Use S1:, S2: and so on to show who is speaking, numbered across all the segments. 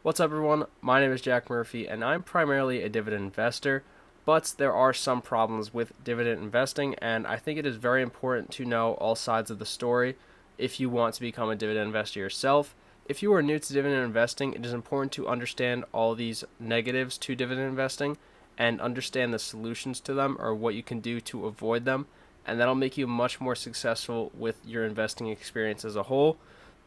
S1: What's up, everyone? My name is Jack Murphy, and I'm primarily a dividend investor, but there are some problems with dividend investing, and I think it is very important to know all sides of the story if you want to become a dividend investor yourself. If you are new to dividend investing, it is important to understand all these negatives to dividend investing and understand the solutions to them or what you can do to avoid them, and that'll make you much more successful with your investing experience as a whole.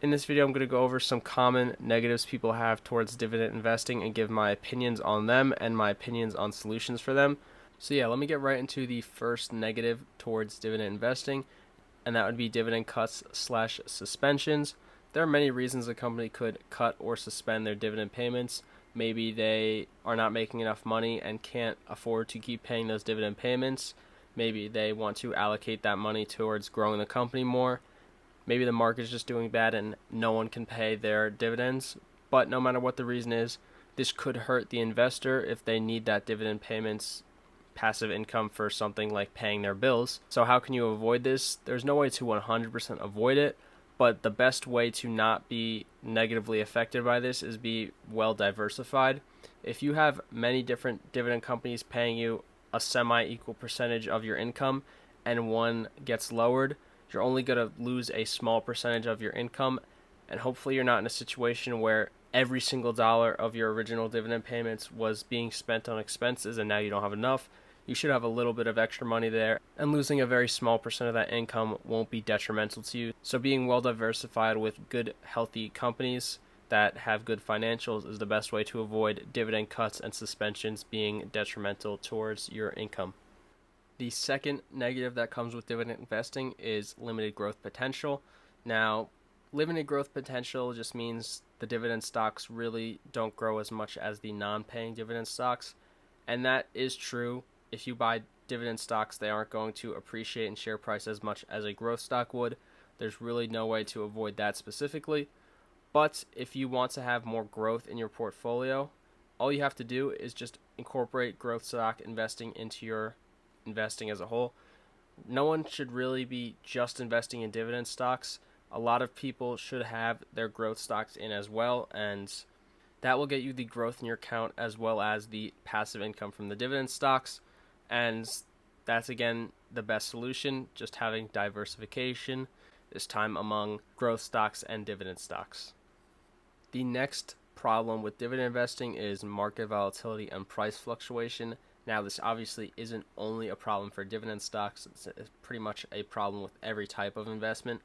S1: In this video, I'm going to go over some common negatives people have towards dividend investing and give my opinions on them and my opinions on solutions for them. So yeah, let me get right into the first negative towards dividend investing, and that would be dividend cuts slash suspensions. There are many reasons a company could cut or suspend their dividend payments. Maybe they are not making enough money and can't afford to keep paying those dividend payments. Maybe they want to allocate that money towards growing the company more. Maybe the market's just doing bad and no one can pay their dividends. But no matter what the reason is, this could hurt the investor if they need that dividend payments passive income for something like paying their bills. So how can you avoid this? There's no way to 100% avoid it, but the best way to not be negatively affected by this is be well diversified. If you have many different dividend companies paying you a semi-equal percentage of your income and one gets lowered, you're only going to lose a small percentage of your income, and hopefully you're not in a situation where every single dollar of your original dividend payments was being spent on expenses and now you don't have enough. You should have a little bit of extra money there, and losing a very small percent of that income won't be detrimental to you. So being well diversified with good, healthy companies that have good financials is the best way to avoid dividend cuts and suspensions being detrimental towards your income. The second negative that comes with dividend investing is limited growth potential. Now, limited growth potential just means the dividend stocks really don't grow as much as the non-paying dividend stocks. And that is true. If you buy dividend stocks, they aren't going to appreciate in share price as much as a growth stock would. There's really no way to avoid that specifically. But if you want to have more growth in your portfolio, all you have to do is just incorporate growth stock investing into your investing as a whole. No one should really be just investing in dividend stocks. A lot of people should have their growth stocks in as well, and that will get you the growth in your account as well as the passive income from the dividend stocks. And that's again the best solution, just having diversification, this time among growth stocks and dividend stocks. The next problem with dividend investing is market volatility and price fluctuation. Now, this obviously isn't only a problem for dividend stocks, it's pretty much a problem with every type of investment,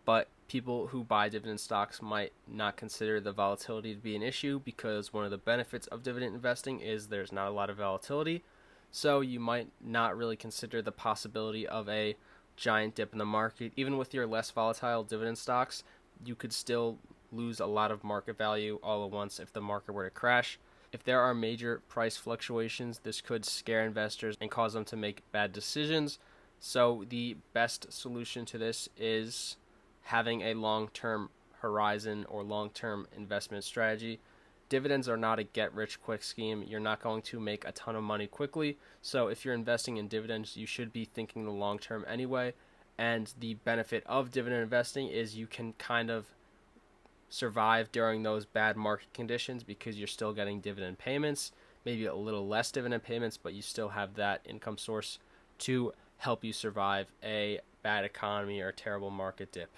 S1: but people who buy dividend stocks might not consider the volatility to be an issue because one of the benefits of dividend investing is there's not a lot of volatility, so you might not really consider the possibility of a giant dip in the market. Even with your less volatile dividend stocks, you could still lose a lot of market value all at once if the market were to crash. If there are major price fluctuations, this could scare investors and cause them to make bad decisions. So the best solution to this is having a long-term horizon or long-term investment strategy. Dividends are not a get-rich-quick scheme. You're not going to make a ton of money quickly. So if you're investing in dividends, you should be thinking the long term anyway. And the benefit of dividend investing is you can kind of survive during those bad market conditions because you're still getting dividend payments, maybe a little less dividend payments, but you still have that income source to help you survive a bad economy or a terrible market dip.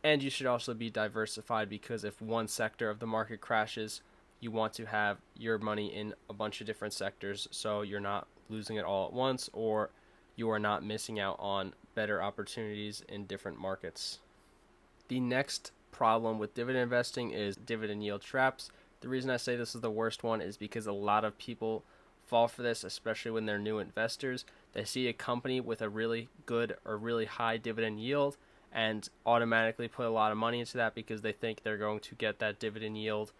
S1: And you should also be diversified because if one sector of the market crashes, you want to have your money in a bunch of different sectors so you're not losing it all at once or you are not missing out on better opportunities in different markets. The next problem with dividend investing is dividend yield traps. The reason I say this is the worst one is because a lot of people fall for this, especially when they're new investors. They see a company with a really good or really high dividend yield and automatically put a lot of money into that because they think they're going to get that dividend yield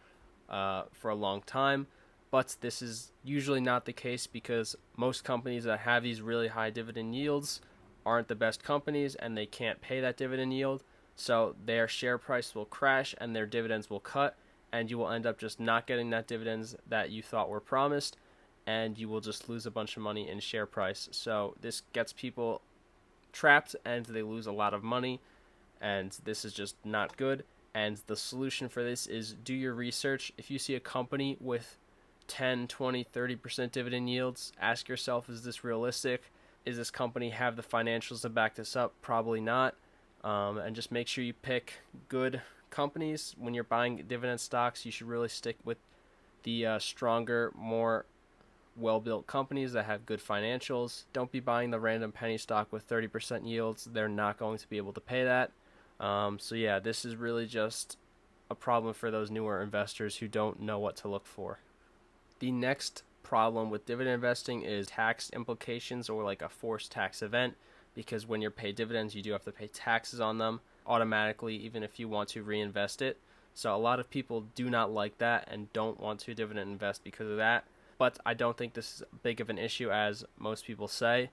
S1: for a long time. But this is usually not the case because most companies that have these really high dividend yields aren't the best companies and they can't pay that dividend yield. So their share price will crash and their dividends will cut, and you will end up just not getting that dividends that you thought were promised, and you will just lose a bunch of money in share price. So this gets people trapped and they lose a lot of money, and this is just not good. And the solution for this is do your research. If you see a company with 10, 20, 30% dividend yields, ask yourself, is this realistic? Is this company have the financials to back this up? Probably not. And just make sure you pick good companies. When you're buying dividend stocks, you should really stick with the stronger, more well-built companies that have good financials. Don't be buying the random penny stock with 30% yields. They're not going to be able to pay that. So yeah, this is really just a problem for those newer investors who don't know what to look for. The next problem with dividend investing is tax implications, or like a forced tax event, because when you're paid dividends, you do have to pay taxes on them automatically, even if you want to reinvest it. So a lot of people do not like that and don't want to dividend invest because of that. But I don't think this is big of an issue as most people say.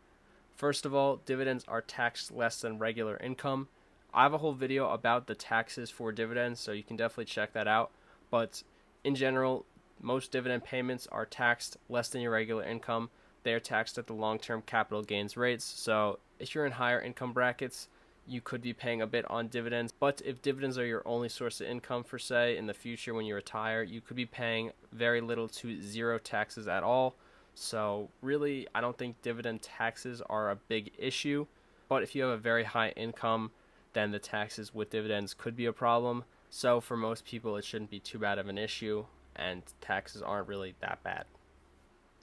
S1: First of all, dividends are taxed less than regular income. I have a whole video about the taxes for dividends, so you can definitely check that out. But in general, most dividend payments are taxed less than your regular income. They are taxed at the long-term capital gains rates. So if you're in higher income brackets, you could be paying a bit on dividends. But if dividends are your only source of income for, say, in the future when you retire, you could be paying very little to zero taxes at all. So really, I don't think dividend taxes are a big issue. But if you have a very high income, then the taxes with dividends could be a problem. So for most people, it shouldn't be too bad of an issue, and taxes aren't really that bad.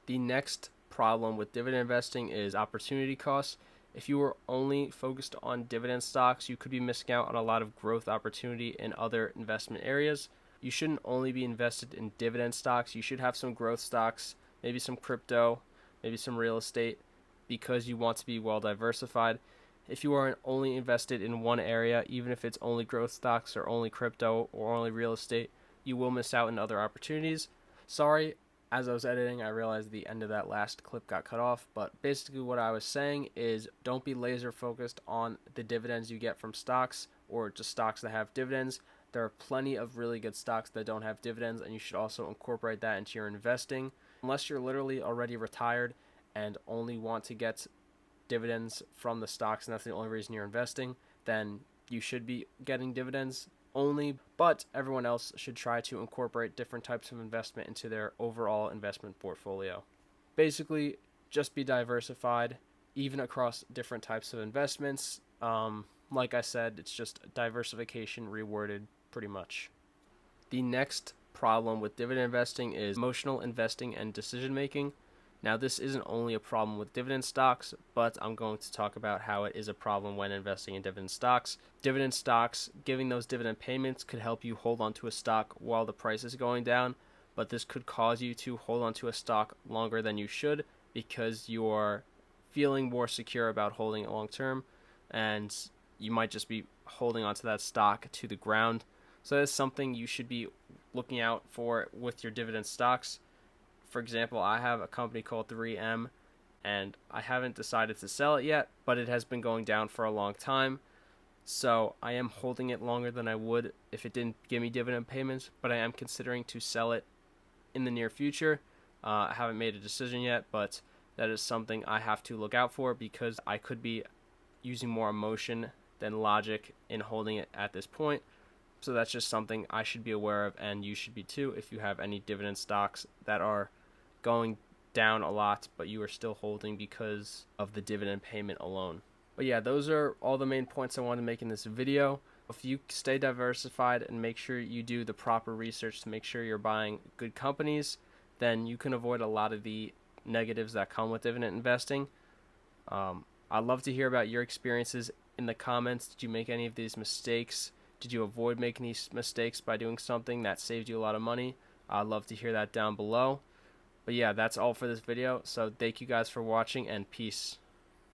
S1: The next problem with dividend investing is opportunity costs. If you were only focused on dividend stocks, you could be missing out on a lot of growth opportunity in other investment areas. You shouldn't only be invested in dividend stocks. You should have some growth stocks, maybe some crypto, maybe some real estate, because you want to be well diversified. If you are only invested in one area, even if it's only growth stocks or only crypto or only real estate, you will miss out on other opportunities. Sorry, as I was editing, I realized the end of that last clip got cut off, but basically what I was saying is don't be laser focused on the dividends you get from stocks or just stocks that have dividends. There are plenty of really good stocks that don't have dividends, and you should also incorporate that into your investing. Unless you're literally already retired and only want to get dividends from the stocks and that's the only reason you're investing, then you should be getting dividends only, but everyone else should try to incorporate different types of investment into their overall investment portfolio. Basically, just be diversified, even across different types of investments. Like I said, it's just diversification rewarded pretty much. The next problem with dividend investing is emotional investing and decision making. Now, this isn't only a problem with dividend stocks, but I'm going to talk about how it is a problem when investing in dividend stocks. Dividend stocks, giving those dividend payments could help you hold on to a stock while the price is going down, but this could cause you to hold on to a stock longer than you should because you're feeling more secure about holding it long term, and you might just be holding onto that stock to the ground. So that's something you should be looking out for with your dividend stocks. For example, I have a company called 3M, and I haven't decided to sell it yet, but it has been going down for a long time. So I am holding it longer than I would if it didn't give me dividend payments, but I am considering to sell it in the near future. I haven't made a decision yet, but that is something I have to look out for because I could be using more emotion than logic in holding it at this point. So that's just something I should be aware of, and you should be too if you have any dividend stocks that are going down a lot, but you are still holding because of the dividend payment alone. But yeah, those are all the main points I wanted to make in this video. If you stay diversified and make sure you do the proper research to make sure you're buying good companies, then you can avoid a lot of the negatives that come with dividend investing. I'd love to hear about your experiences in the comments. Did you make any of these mistakes? Did you avoid making these mistakes by doing something that saved you a lot of money? I'd love to hear that down below. But yeah, that's all for this video. So thank you guys for watching, and peace.